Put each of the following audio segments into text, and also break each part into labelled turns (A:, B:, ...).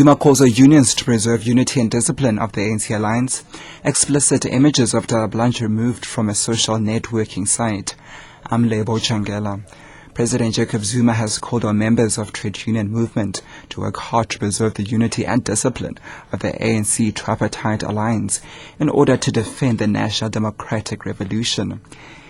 A: Zuma calls on unions to preserve unity and discipline of the ANC alliance. Explicit images of Dara Blanche removed from a social networking site. I'm Lebo Changela. President Jacob Zuma has called on members of trade union movement to work hard to preserve the unity and discipline of the ANC tripartite alliance in order to defend the National Democratic Revolution.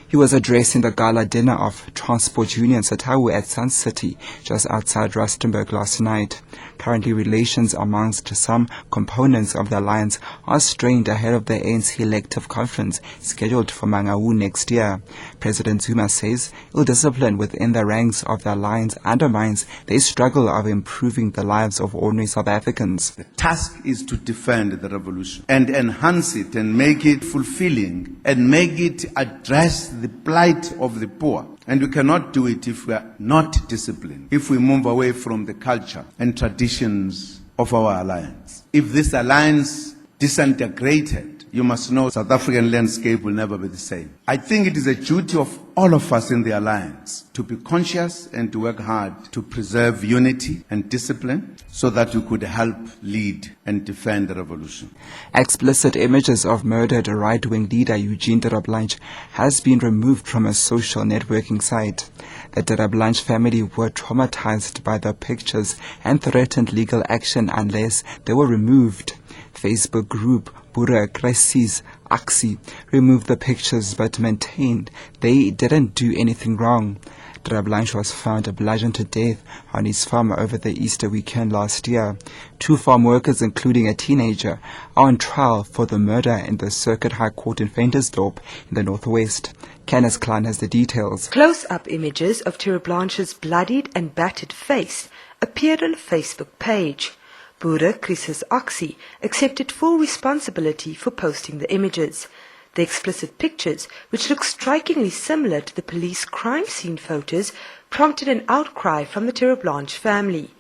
A: He was addressing the gala dinner of Transport Union Satawu at Sun City, just outside Rustenburg last night. Currently, relations amongst some components of the alliance are strained ahead of the ANC elective conference scheduled for Mangaung next year. President Zuma says ill-discipline within the ranks of the alliance undermines their struggle of improving the lives of ordinary South Africans.
B: The task is to defend the revolution and enhance it and make it fulfilling and make it address the plight of the poor. And we cannot do it if we are not disciplined, if we move away from the culture and traditions of our alliance. If this alliance disintegrated, you must know South African landscape will never be the same. I think it is a duty of all of us in the alliance to be conscious and to work hard to preserve unity and discipline so that we could help lead and defend the revolution.
A: Explicit images of murdered right-wing leader Eugene Dara Blanche has been removed from a social networking site. The Dara Blanche family were traumatized by the pictures and threatened legal action unless they were removed. Facebook group Bura Crisis Aksi removed the pictures but maintained they didn't do anything wrong. Dara Blanche was found bludgeoned to death on his farm over the Easter weekend last year. 2 farm workers, including a teenager, are on trial for the murder in the Circuit High Court in Ventersdorp in the northwest. Kenneth Klein has the details.
C: Close-up images of Dara Blanche's bloodied and battered face appeared on a Facebook page. Bura Crisis Aksi accepted full responsibility for posting the images. The explicit pictures, which look strikingly similar to the police crime scene photos, prompted an outcry from the Dara Blanche family.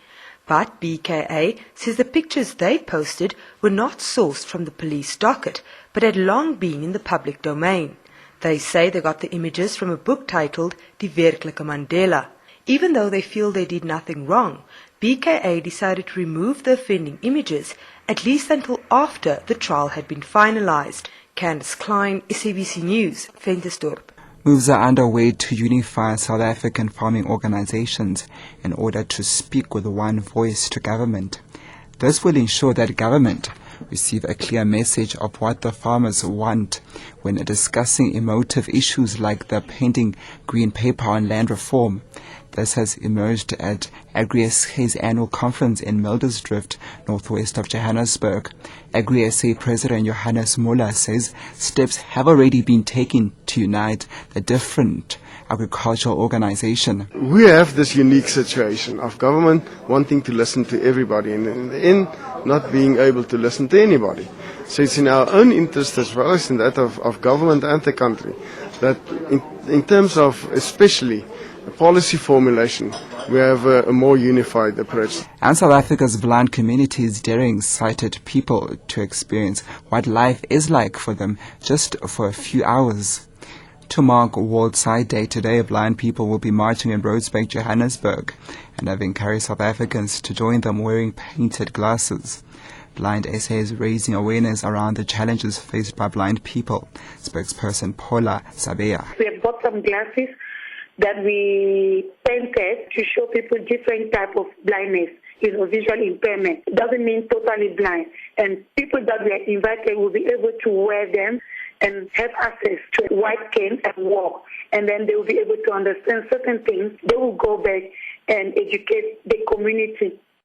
C: But BKA says the pictures they posted were not sourced from the police docket, but had long been in the public domain. They say they got the images from a book titled Die Werklike Mandela. Even though they feel they did nothing wrong, BKA decided to remove the offending images, at least until after the trial had been finalized. Candice Klein, SABC News, Ventersdorp.
A: Moves are underway to unify South African farming organizations in order to speak with one voice to government. This will ensure that government receive a clear message of what the farmers want when discussing emotive issues like the pending Green Paper on land reform. This has emerged at Agri-SA's annual conference in Mildersdrift, northwest of Johannesburg. Agri-SA President Johannes Muller says steps have already been taken to unite the different agricultural organizations.
D: We have this unique situation of government wanting to listen to everybody and in the end not being able to listen to anybody. So it's in our own interest as well as in that of government and the country that in terms of especially policy formulation, we have a more unified approach.
A: And South Africa's blind community is daring sighted people to experience what life is like for them just for a few hours. To mark World Sight Day today, blind people will be marching in Roadsbank, Johannesburg, and have encouraged South Africans to join them wearing painted glasses. Blind SA is raising awareness around the challenges faced by blind people. Spokesperson Paula Sabea.
E: We have got some glasses that we painted to show people different type of blindness, visual impairment. It doesn't mean totally blind. And people that we are invited will be able to wear them and have access to a white cane and walk. And then they will be able to understand certain things. They will go back and educate the community